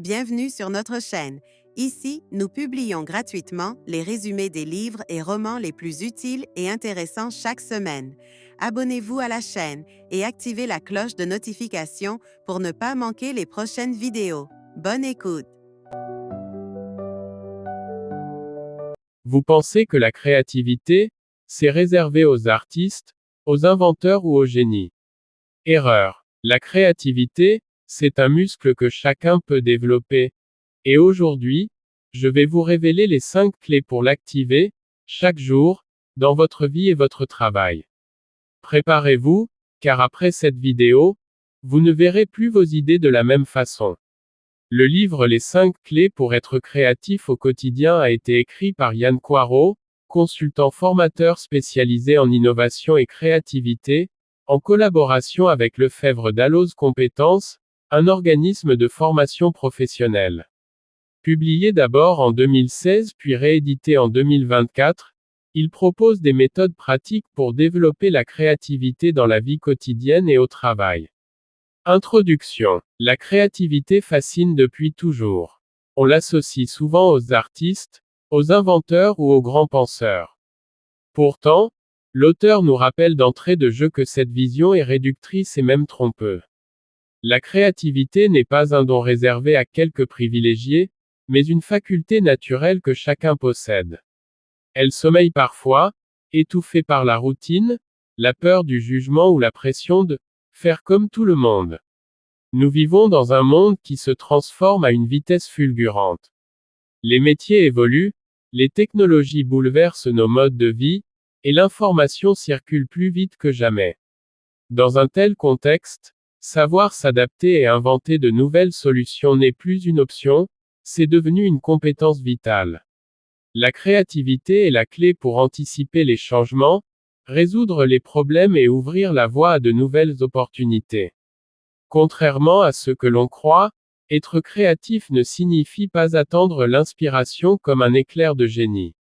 Bienvenue sur notre chaîne. Ici, nous publions gratuitement les résumés des livres et romans les plus utiles et intéressants chaque semaine. Abonnez-vous à la chaîne et activez la cloche de notification pour ne pas manquer les prochaines vidéos. Bonne écoute! Vous pensez que la créativité, c'est réservé aux artistes, aux inventeurs ou aux génies? Erreur. La créativité, c'est un muscle que chacun peut développer. Et aujourd'hui, je vais vous révéler les 5 clés pour l'activer, chaque jour, dans votre vie et votre travail. Préparez-vous, car après cette vidéo, vous ne verrez plus vos idées de la même façon. Le livre Les 5 clés pour être créatif au quotidien a été écrit par Yann Coirot, consultant formateur spécialisé en innovation et créativité, en collaboration avec Lefebvre Dalloz Compétences, un organisme de formation professionnelle. Publié d'abord en 2016 puis réédité en 2024, il propose des méthodes pratiques pour développer la créativité dans la vie quotidienne et au travail. Introduction. La créativité fascine depuis toujours. On l'associe souvent aux artistes, aux inventeurs ou aux grands penseurs. Pourtant, l'auteur nous rappelle d'entrée de jeu que cette vision est réductrice et même trompeuse. La créativité n'est pas un don réservé à quelques privilégiés, mais une faculté naturelle que chacun possède. Elle sommeille parfois, étouffée par la routine, la peur du jugement ou la pression de faire comme tout le monde. Nous vivons dans un monde qui se transforme à une vitesse fulgurante. Les métiers évoluent, les technologies bouleversent nos modes de vie, et l'information circule plus vite que jamais. Dans un tel contexte, savoir s'adapter et inventer de nouvelles solutions n'est plus une option, c'est devenu une compétence vitale. La créativité est la clé pour anticiper les changements, résoudre les problèmes et ouvrir la voie à de nouvelles opportunités. Contrairement à ce que l'on croit, être créatif ne signifie pas attendre l'inspiration comme un éclair de génie.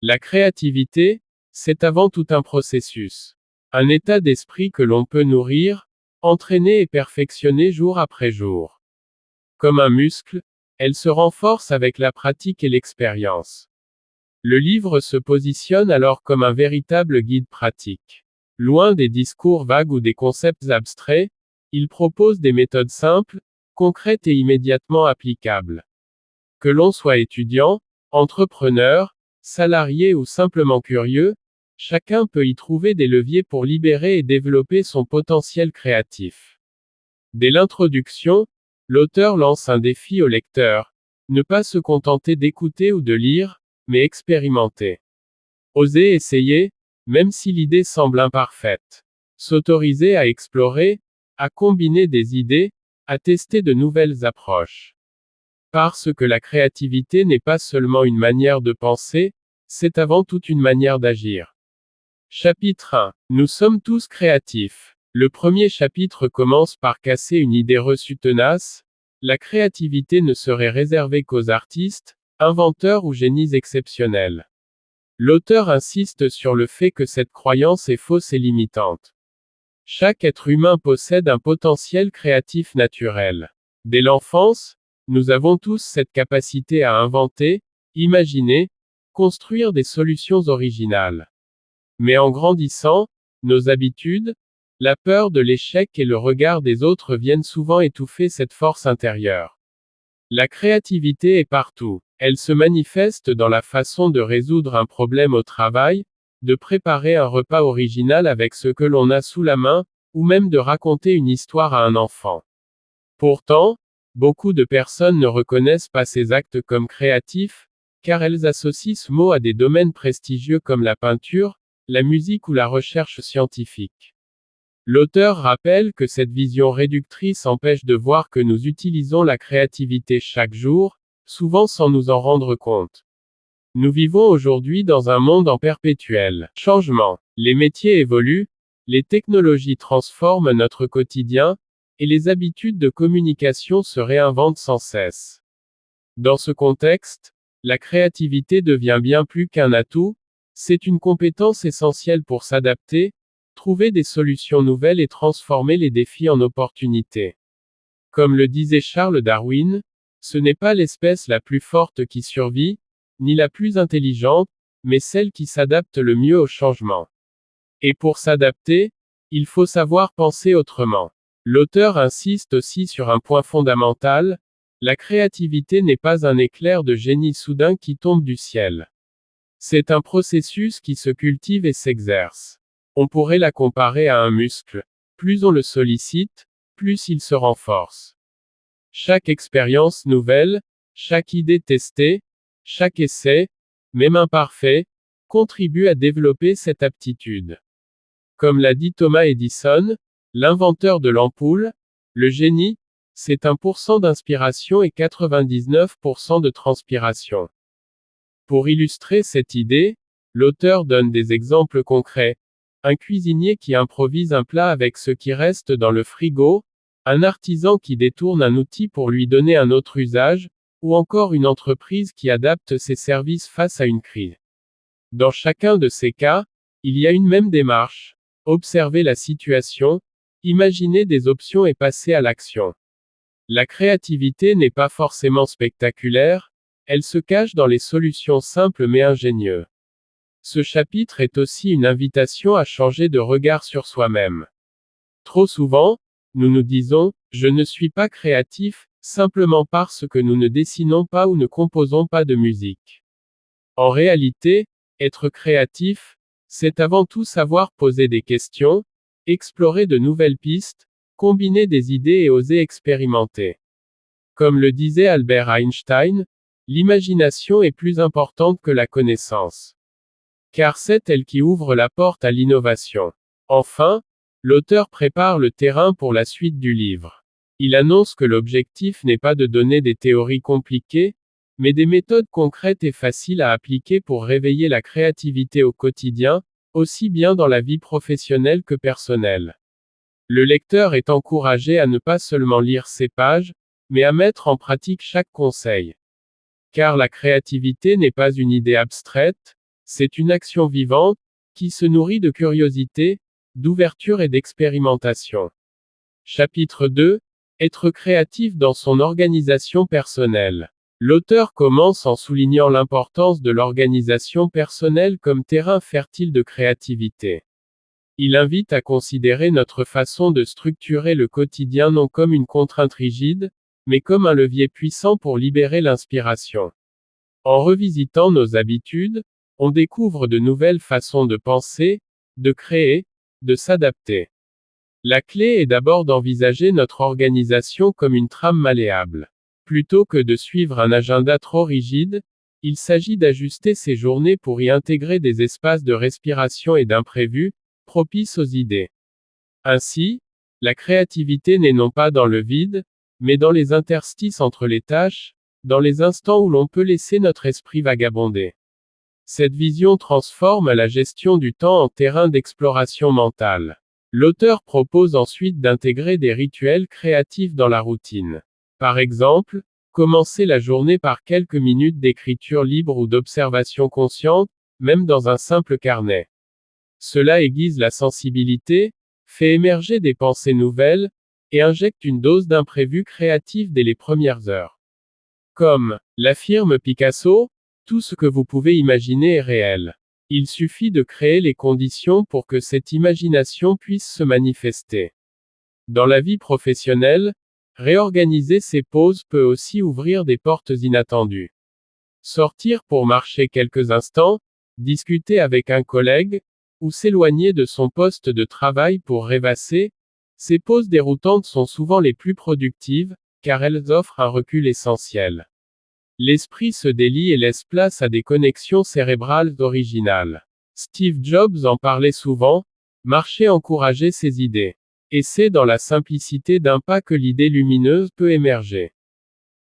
La créativité, c'est avant tout un processus. Un état d'esprit que l'on peut nourrir, entraîner et perfectionner jour après jour. Comme un muscle, elle se renforce avec la pratique et l'expérience. Le livre se positionne alors comme un véritable guide pratique. Loin des discours vagues ou des concepts abstraits, il propose des méthodes simples, concrètes et immédiatement applicables. Que l'on soit étudiant, entrepreneur, salarié ou simplement curieux, chacun peut y trouver des leviers pour libérer et développer son potentiel créatif. Dès l'introduction, l'auteur lance un défi au lecteur. Ne pas se contenter d'écouter ou de lire, mais expérimenter. Oser essayer, même si l'idée semble imparfaite. S'autoriser à explorer, à combiner des idées, à tester de nouvelles approches. Parce que la créativité n'est pas seulement une manière de penser, c'est avant tout une manière d'agir. Chapitre 1. Nous sommes tous créatifs. Le premier chapitre commence par casser une idée reçue tenace. La créativité ne serait réservée qu'aux artistes, inventeurs ou génies exceptionnels. L'auteur insiste sur le fait que cette croyance est fausse et limitante. Chaque être humain possède un potentiel créatif naturel. Dès l'enfance, nous avons tous cette capacité à inventer, imaginer, construire des solutions originales. Mais en grandissant, nos habitudes, la peur de l'échec et le regard des autres viennent souvent étouffer cette force intérieure. La créativité est partout. Elle se manifeste dans la façon de résoudre un problème au travail, de préparer un repas original avec ce que l'on a sous la main, ou même de raconter une histoire à un enfant. Pourtant, beaucoup de personnes ne reconnaissent pas ces actes comme créatifs, car elles associent ce mot à des domaines prestigieux comme la peinture, la musique ou la recherche scientifique. L'auteur rappelle que cette vision réductrice empêche de voir que nous utilisons la créativité chaque jour, souvent sans nous en rendre compte. Nous vivons aujourd'hui dans un monde en perpétuel changement. Les métiers évoluent, les technologies transforment notre quotidien, et les habitudes de communication se réinventent sans cesse. Dans ce contexte, la créativité devient bien plus qu'un atout, c'est une compétence essentielle pour s'adapter, trouver des solutions nouvelles et transformer les défis en opportunités. Comme le disait Charles Darwin, Ce n'est pas l'espèce la plus forte qui survit, ni la plus intelligente, mais celle qui s'adapte le mieux au changement. Et pour s'adapter, il faut savoir penser autrement. L'auteur insiste aussi sur un point fondamental, la créativité n'est pas un éclair de génie soudain qui tombe du ciel. C'est un processus qui se cultive et s'exerce. On pourrait la comparer à un muscle. Plus on le sollicite, plus il se renforce. Chaque expérience nouvelle, chaque idée testée, chaque essai, même imparfait, contribue à développer cette aptitude. Comme l'a dit Thomas Edison, l'inventeur de l'ampoule, le génie, c'est 1% d'inspiration et 99% de transpiration. Pour illustrer cette idée, l'auteur donne des exemples concrets. Un cuisinier qui improvise un plat avec ce qui reste dans le frigo, un artisan qui détourne un outil pour lui donner un autre usage, ou encore une entreprise qui adapte ses services face à une crise. Dans chacun de ces cas, il y a une même démarche. Observer la situation, imaginer des options et passer à l'action. La créativité n'est pas forcément spectaculaire, elle se cache dans les solutions simples mais ingénieuses. Ce chapitre est aussi une invitation à changer de regard sur soi-même. Trop souvent, nous nous disons, je ne suis pas créatif, simplement parce que nous ne dessinons pas ou ne composons pas de musique. En réalité, être créatif, c'est avant tout savoir poser des questions, explorer de nouvelles pistes, combiner des idées et oser expérimenter. Comme le disait Albert Einstein, l'imagination est plus importante que la connaissance. Car c'est elle qui ouvre la porte à l'innovation. Enfin, l'auteur prépare le terrain pour la suite du livre. Il annonce que l'objectif n'est pas de donner des théories compliquées, mais des méthodes concrètes et faciles à appliquer pour réveiller la créativité au quotidien, aussi bien dans la vie professionnelle que personnelle. Le lecteur est encouragé à ne pas seulement lire ces pages, mais à mettre en pratique chaque conseil. Car la créativité n'est pas une idée abstraite, c'est une action vivante, qui se nourrit de curiosité, d'ouverture et d'expérimentation. Chapitre 2. Être créatif dans son organisation personnelle. L'auteur commence en soulignant l'importance de l'organisation personnelle comme terrain fertile de créativité. Il invite à considérer notre façon de structurer le quotidien non comme une contrainte rigide, mais comme un levier puissant pour libérer l'inspiration. En revisitant nos habitudes, on découvre de nouvelles façons de penser, de créer, de s'adapter. La clé est d'abord d'envisager notre organisation comme une trame malléable. Plutôt que de suivre un agenda trop rigide, il s'agit d'ajuster ses journées pour y intégrer des espaces de respiration et d'imprévus, propices aux idées. Ainsi, la créativité n'est non pas dans le vide, mais dans les interstices entre les tâches, dans les instants où l'on peut laisser notre esprit vagabonder. Cette vision transforme la gestion du temps en terrain d'exploration mentale. L'auteur propose ensuite d'intégrer des rituels créatifs dans la routine. Par exemple, commencer la journée par quelques minutes d'écriture libre ou d'observation consciente, même dans un simple carnet. Cela aiguise la sensibilité, fait émerger des pensées nouvelles, et injecte une dose d'imprévu créatif dès les premières heures. Comme l'affirme Picasso, tout ce que vous pouvez imaginer est réel. Il suffit de créer les conditions pour que cette imagination puisse se manifester. Dans la vie professionnelle, réorganiser ses pauses peut aussi ouvrir des portes inattendues. Sortir pour marcher quelques instants, discuter avec un collègue, ou s'éloigner de son poste de travail pour rêvasser, ces pauses déroutantes sont souvent les plus productives, car elles offrent un recul essentiel. L'esprit se délie et laisse place à des connexions cérébrales originales. Steve Jobs en parlait souvent, marcher encourageait ses idées. Et c'est dans la simplicité d'un pas que l'idée lumineuse peut émerger.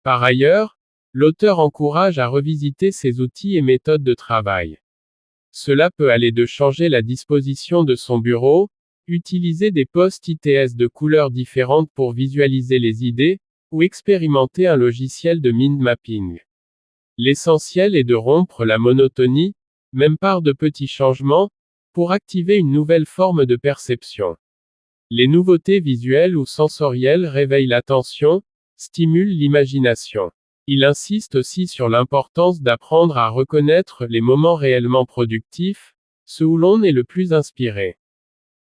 Par ailleurs, l'auteur encourage à revisiter ses outils et méthodes de travail. Cela peut aller de changer la disposition de son bureau, utiliser des post-its de couleurs différentes pour visualiser les idées, ou expérimenter un logiciel de mind mapping. L'essentiel est de rompre la monotonie, même par de petits changements, pour activer une nouvelle forme de perception. Les nouveautés visuelles ou sensorielles réveillent l'attention, stimulent l'imagination. Il insiste aussi sur l'importance d'apprendre à reconnaître les moments réellement productifs, ceux où l'on est le plus inspiré.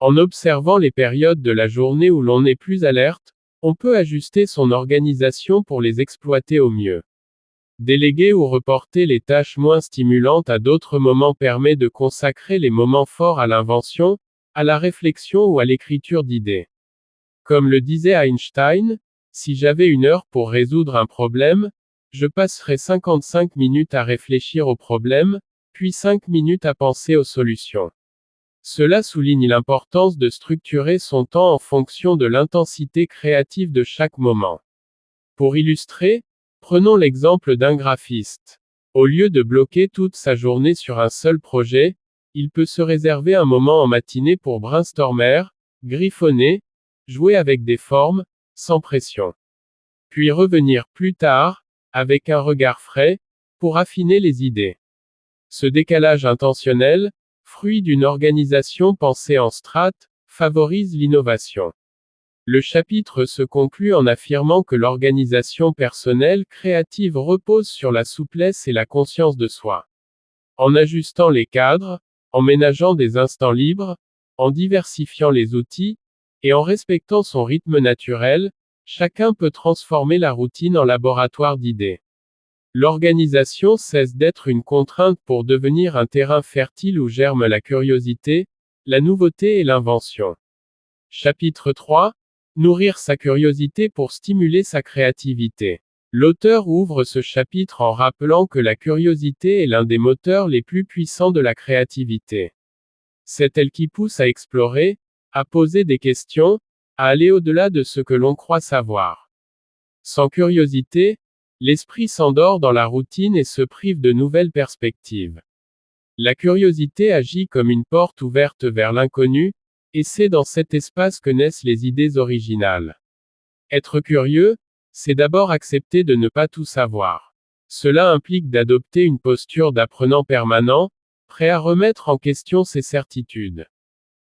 En observant les périodes de la journée où l'on est plus alerte, on peut ajuster son organisation pour les exploiter au mieux. Déléguer ou reporter les tâches moins stimulantes à d'autres moments permet de consacrer les moments forts à l'invention, à la réflexion ou à l'écriture d'idées. Comme le disait Einstein, si j'avais 1 heure pour résoudre un problème, je passerais 55 minutes à réfléchir au problème, puis 5 minutes à penser aux solutions. Cela souligne l'importance de structurer son temps en fonction de l'intensité créative de chaque moment. Pour illustrer, prenons l'exemple d'un graphiste. Au lieu de bloquer toute sa journée sur un seul projet, il peut se réserver un moment en matinée pour brainstormer, griffonner, jouer avec des formes, sans pression. Puis revenir plus tard, avec un regard frais, pour affiner les idées. Ce décalage intentionnel, fruit d'une organisation pensée en strates, favorise l'innovation. Le chapitre se conclut en affirmant que l'organisation personnelle créative repose sur la souplesse et la conscience de soi. En ajustant les cadres, en ménageant des instants libres, en diversifiant les outils, et en respectant son rythme naturel, chacun peut transformer la routine en laboratoire d'idées. L'organisation cesse d'être une contrainte pour devenir un terrain fertile où germe la curiosité, la nouveauté et l'invention. Chapitre 3. Nourrir sa curiosité pour stimuler sa créativité. L'auteur ouvre ce chapitre en rappelant que la curiosité est l'un des moteurs les plus puissants de la créativité. C'est elle qui pousse à explorer, à poser des questions, à aller au-delà de ce que l'on croit savoir. Sans curiosité, l'esprit s'endort dans la routine et se prive de nouvelles perspectives. La curiosité agit comme une porte ouverte vers l'inconnu, et c'est dans cet espace que naissent les idées originales. Être curieux, c'est d'abord accepter de ne pas tout savoir. Cela implique d'adopter une posture d'apprenant permanent, prêt à remettre en question ses certitudes.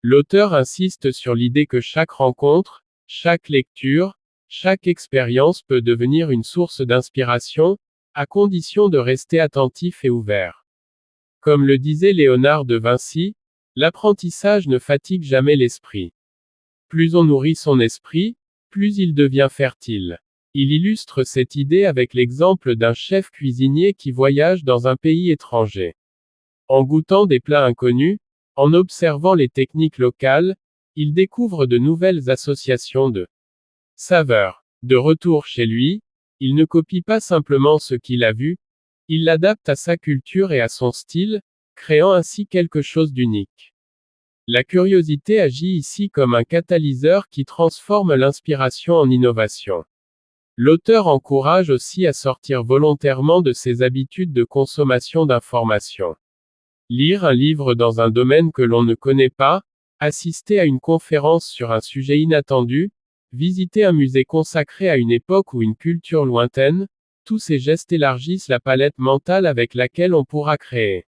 L'auteur insiste sur l'idée que chaque rencontre, chaque lecture, chaque expérience peut devenir une source d'inspiration, à condition de rester attentif et ouvert. Comme le disait Léonard de Vinci, l'apprentissage ne fatigue jamais l'esprit. Plus on nourrit son esprit, plus il devient fertile. Il illustre cette idée avec l'exemple d'un chef cuisinier qui voyage dans un pays étranger. En goûtant des plats inconnus, en observant les techniques locales, il découvre de nouvelles associations de saveurs. De retour chez lui, il ne copie pas simplement ce qu'il a vu, il l'adapte à sa culture et à son style, créant ainsi quelque chose d'unique. La curiosité agit ici comme un catalyseur qui transforme l'inspiration en innovation. L'auteur encourage aussi à sortir volontairement de ses habitudes de consommation d'informations. Lire un livre dans un domaine que l'on ne connaît pas, assister à une conférence sur un sujet inattendu, visiter un musée consacré à une époque ou une culture lointaine, tous ces gestes élargissent la palette mentale avec laquelle on pourra créer.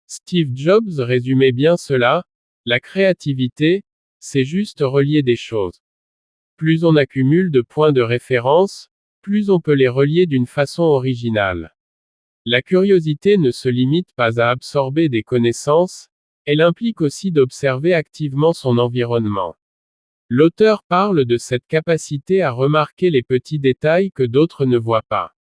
Steve Jobs résumait bien cela, la créativité, c'est juste relier des choses. Plus on accumule de points de référence, plus on peut les relier d'une façon originale. La curiosité ne se limite pas à absorber des connaissances, elle implique aussi d'observer activement son environnement. L'auteur parle de cette capacité à remarquer les petits détails que d'autres ne voient pas.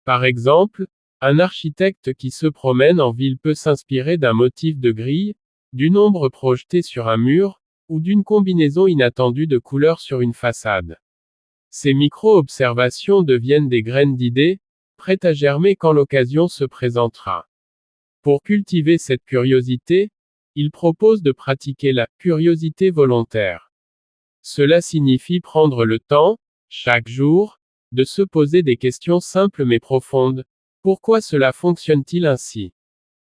Par exemple, un architecte qui se promène en ville peut s'inspirer d'un motif de grille, d'une ombre projetée sur un mur, ou d'une combinaison inattendue de couleurs sur une façade. Ces micro-observations deviennent des graines d'idées, prêtes à germer quand l'occasion se présentera. Pour cultiver cette curiosité, il propose de pratiquer la curiosité volontaire. Cela signifie prendre le temps, chaque jour, de se poser des questions simples mais profondes. Pourquoi cela fonctionne-t-il ainsi?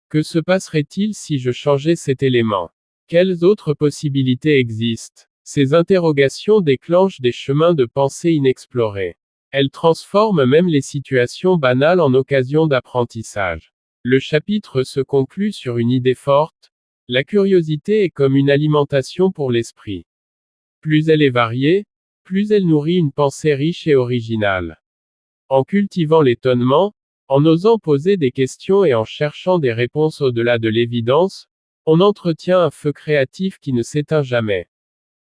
Que se passerait-il si je changeais cet élément? Quelles autres possibilités existent? Ces interrogations déclenchent des chemins de pensée inexplorés. Elles transforment même les situations banales en occasions d'apprentissage. Le chapitre se conclut sur une idée forte. La curiosité est comme une alimentation pour l'esprit. Plus elle est variée, plus elle nourrit une pensée riche et originale. En cultivant l'étonnement, en osant poser des questions et en cherchant des réponses au-delà de l'évidence, on entretient un feu créatif qui ne s'éteint jamais.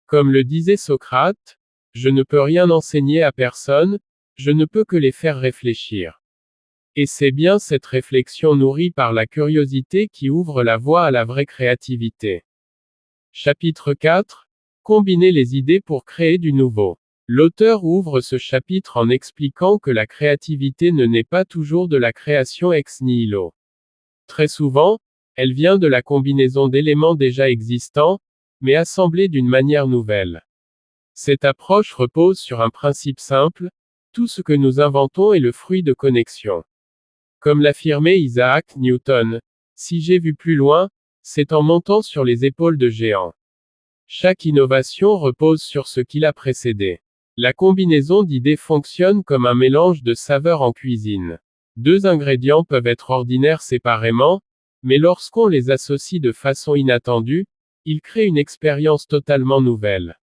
Comme le disait Socrate, je ne peux rien enseigner à personne, je ne peux que les faire réfléchir. Et c'est bien cette réflexion nourrie par la curiosité qui ouvre la voie à la vraie créativité. Chapitre 4. Combiner les idées pour créer du nouveau. L'auteur ouvre ce chapitre en expliquant que la créativité ne naît pas toujours de la création ex nihilo. Très souvent, elle vient de la combinaison d'éléments déjà existants, mais assemblés d'une manière nouvelle. Cette approche repose sur un principe simple, tout ce que nous inventons est le fruit de connexion. Comme l'affirmait Isaac Newton, si j'ai vu plus loin, c'est en montant sur les épaules de géants. Chaque innovation repose sur ce qui l'a précédé. La combinaison d'idées fonctionne comme un mélange de saveurs en cuisine. Deux ingrédients peuvent être ordinaires séparément, mais lorsqu'on les associe de façon inattendue, ils créent une expérience totalement nouvelle.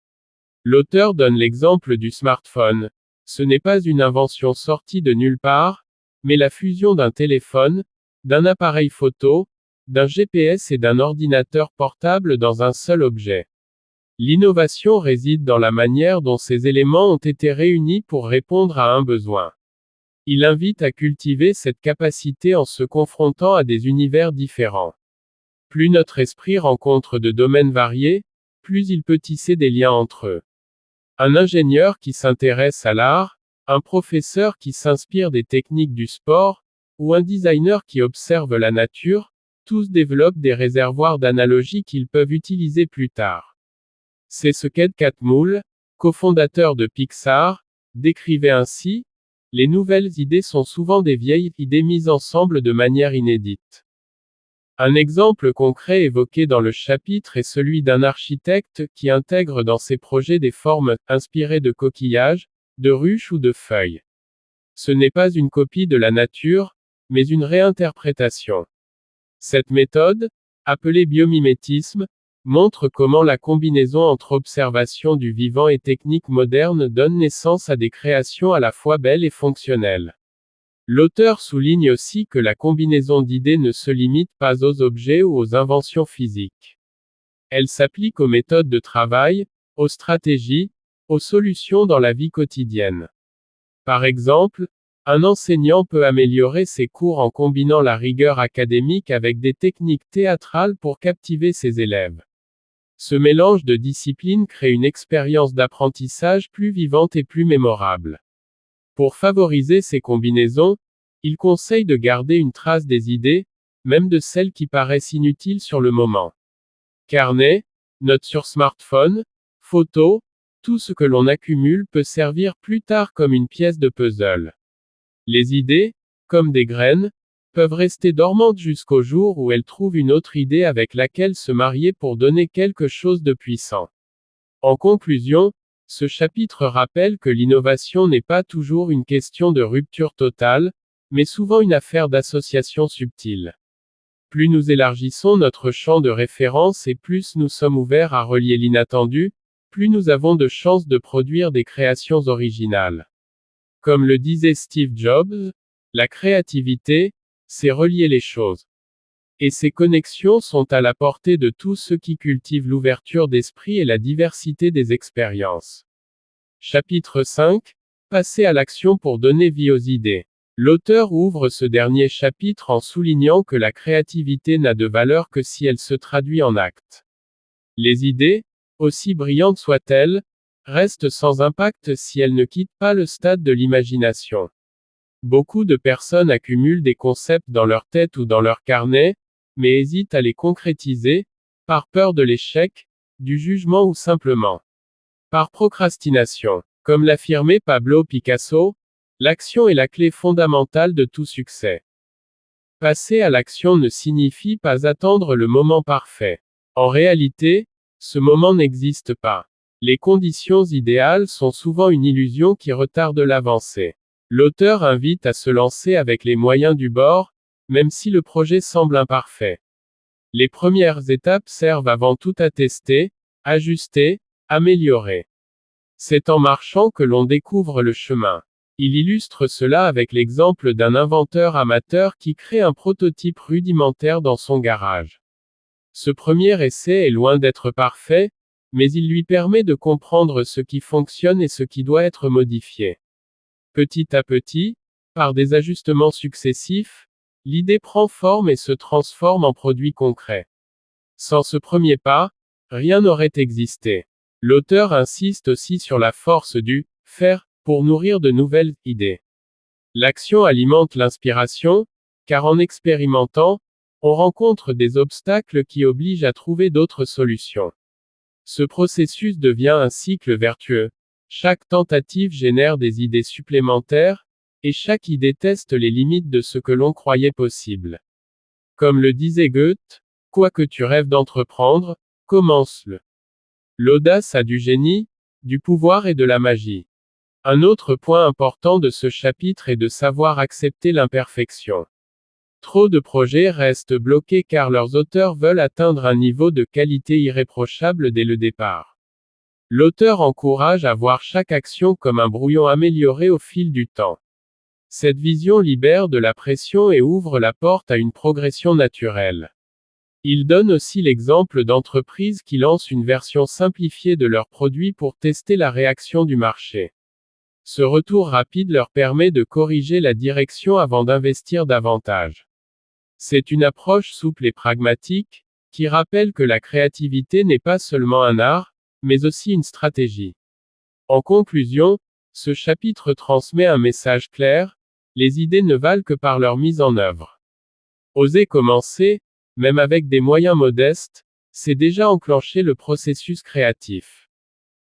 L'auteur donne l'exemple du smartphone. Ce n'est pas une invention sortie de nulle part, mais la fusion d'un téléphone, d'un appareil photo, d'un GPS et d'un ordinateur portable dans un seul objet. L'innovation réside dans la manière dont ces éléments ont été réunis pour répondre à un besoin. Il invite à cultiver cette capacité en se confrontant à des univers différents. Plus notre esprit rencontre de domaines variés, plus il peut tisser des liens entre eux. Un ingénieur qui s'intéresse à l'art, un professeur qui s'inspire des techniques du sport, ou un designer qui observe la nature, tous développent des réservoirs d'analogies qu'ils peuvent utiliser plus tard. C'est ce qu'Ed Catmull, cofondateur de Pixar, décrivait ainsi: les nouvelles idées sont souvent des vieilles idées mises ensemble de manière inédite. Un exemple concret évoqué dans le chapitre est celui d'un architecte qui intègre dans ses projets des formes inspirées de coquillages, de ruches ou de feuilles. Ce n'est pas une copie de la nature, mais une réinterprétation. Cette méthode, appelée biomimétisme, montre comment la combinaison entre observation du vivant et techniques modernes donne naissance à des créations à la fois belles et fonctionnelles. L'auteur souligne aussi que la combinaison d'idées ne se limite pas aux objets ou aux inventions physiques. Elle s'applique aux méthodes de travail, aux stratégies, aux solutions dans la vie quotidienne. Par exemple, un enseignant peut améliorer ses cours en combinant la rigueur académique avec des techniques théâtrales pour captiver ses élèves. Ce mélange de disciplines crée une expérience d'apprentissage plus vivante et plus mémorable. Pour favoriser ces combinaisons, il conseille de garder une trace des idées, même de celles qui paraissent inutiles sur le moment. Carnet, notes sur smartphone, photos, tout ce que l'on accumule peut servir plus tard comme une pièce de puzzle. Les idées, comme des graines, peuvent rester dormantes jusqu'au jour où elles trouvent une autre idée avec laquelle se marier pour donner quelque chose de puissant. En conclusion, ce chapitre rappelle que l'innovation n'est pas toujours une question de rupture totale, mais souvent une affaire d'association subtile. Plus nous élargissons notre champ de référence et plus nous sommes ouverts à relier l'inattendu, plus nous avons de chances de produire des créations originales. Comme le disait Steve Jobs, la créativité, c'est relier les choses. Et ces connexions sont à la portée de tous ceux qui cultivent l'ouverture d'esprit et la diversité des expériences. Chapitre 5. Passer à l'action pour donner vie aux idées. L'auteur ouvre ce dernier chapitre en soulignant que la créativité n'a de valeur que si elle se traduit en actes. Les idées, aussi brillantes soient-elles, restent sans impact si elles ne quittent pas le stade de l'imagination. Beaucoup de personnes accumulent des concepts dans leur tête ou dans leur carnet, mais hésitent à les concrétiser, par peur de l'échec, du jugement ou simplement par procrastination. Comme l'affirmait Pablo Picasso, l'action est la clé fondamentale de tout succès. Passer à l'action ne signifie pas attendre le moment parfait. En réalité, ce moment n'existe pas. Les conditions idéales sont souvent une illusion qui retarde l'avancée. L'auteur invite à se lancer avec les moyens du bord, même si le projet semble imparfait. Les premières étapes servent avant tout à tester, ajuster, améliorer. C'est en marchant que l'on découvre le chemin. Il illustre cela avec l'exemple d'un inventeur amateur qui crée un prototype rudimentaire dans son garage. Ce premier essai est loin d'être parfait, mais il lui permet de comprendre ce qui fonctionne et ce qui doit être modifié. Petit à petit, par des ajustements successifs, l'idée prend forme et se transforme en produit concret. Sans ce premier pas, rien n'aurait existé. L'auteur insiste aussi sur la force du faire pour nourrir de nouvelles idées. L'action alimente l'inspiration, car en expérimentant, on rencontre des obstacles qui obligent à trouver d'autres solutions. Ce processus devient un cycle vertueux. Chaque tentative génère des idées supplémentaires, et chaque idée teste les limites de ce que l'on croyait possible. Comme le disait Goethe, quoi que tu rêves d'entreprendre, commence-le. L'audace a du génie, du pouvoir et de la magie. Un autre point important de ce chapitre est de savoir accepter l'imperfection. Trop de projets restent bloqués car leurs auteurs veulent atteindre un niveau de qualité irréprochable dès le départ. L'auteur encourage à voir chaque action comme un brouillon amélioré au fil du temps. Cette vision libère de la pression et ouvre la porte à une progression naturelle. Il donne aussi l'exemple d'entreprises qui lancent une version simplifiée de leurs produits pour tester la réaction du marché. Ce retour rapide leur permet de corriger la direction avant d'investir davantage. C'est une approche souple et pragmatique, qui rappelle que la créativité n'est pas seulement un art, mais aussi une stratégie. En conclusion, ce chapitre transmet un message clair, les idées ne valent que par leur mise en œuvre. Oser commencer, même avec des moyens modestes, c'est déjà enclencher le processus créatif.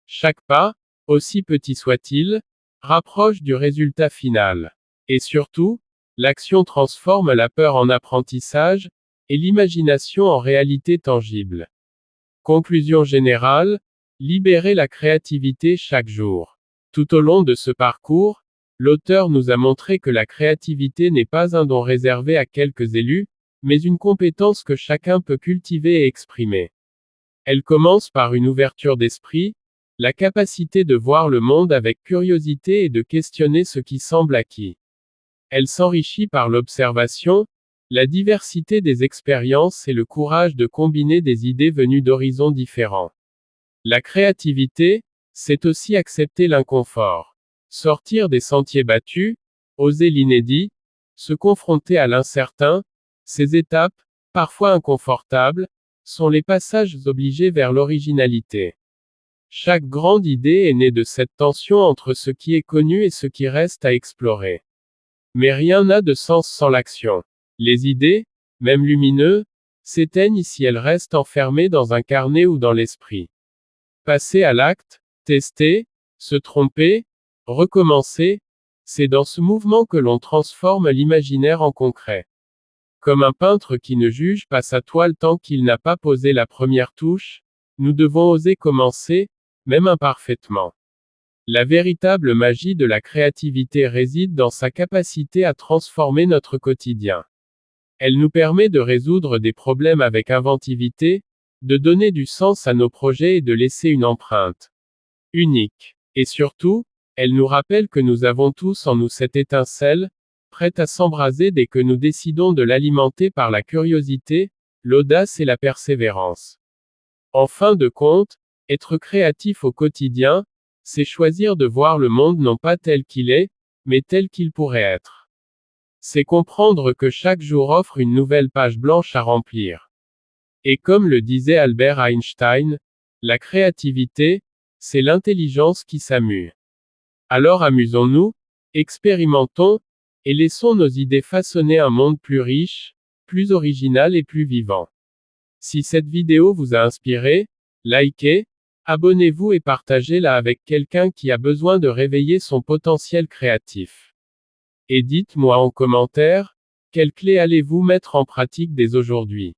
Chaque pas, aussi petit soit-il, rapproche du résultat final. Et surtout, l'action transforme la peur en apprentissage, et l'imagination en réalité tangible. Conclusion générale, libérer la créativité chaque jour. Tout au long de ce parcours, l'auteur nous a montré que la créativité n'est pas un don réservé à quelques élus, mais une compétence que chacun peut cultiver et exprimer. Elle commence par une ouverture d'esprit, la capacité de voir le monde avec curiosité et de questionner ce qui semble acquis. Elle s'enrichit par l'observation, la diversité des expériences et le courage de combiner des idées venues d'horizons différents. La créativité, c'est aussi accepter l'inconfort. Sortir des sentiers battus, oser l'inédit, se confronter à l'incertain, ces étapes, parfois inconfortables, sont les passages obligés vers l'originalité. Chaque grande idée est née de cette tension entre ce qui est connu et ce qui reste à explorer. Mais rien n'a de sens sans l'action. Les idées, même lumineuses, s'éteignent si elles restent enfermées dans un carnet ou dans l'esprit. Passer à l'acte, tester, se tromper, recommencer, c'est dans ce mouvement que l'on transforme l'imaginaire en concret. Comme un peintre qui ne juge pas sa toile tant qu'il n'a pas posé la première touche, nous devons oser commencer, même imparfaitement. La véritable magie de la créativité réside dans sa capacité à transformer notre quotidien. Elle nous permet de résoudre des problèmes avec inventivité, de donner du sens à nos projets et de laisser une empreinte unique. Et surtout, elle nous rappelle que nous avons tous en nous cette étincelle, prête à s'embraser dès que nous décidons de l'alimenter par la curiosité, l'audace et la persévérance. En fin de compte, être créatif au quotidien, c'est choisir de voir le monde non pas tel qu'il est, mais tel qu'il pourrait être. C'est comprendre que chaque jour offre une nouvelle page blanche à remplir. Et comme le disait Albert Einstein, la créativité, c'est l'intelligence qui s'amuse. Alors amusons-nous, expérimentons, et laissons nos idées façonner un monde plus riche, plus original et plus vivant. Si cette vidéo vous a inspiré, likez, abonnez-vous et partagez-la avec quelqu'un qui a besoin de réveiller son potentiel créatif. Et dites-moi en commentaire, quelle clé allez-vous mettre en pratique dès aujourd'hui?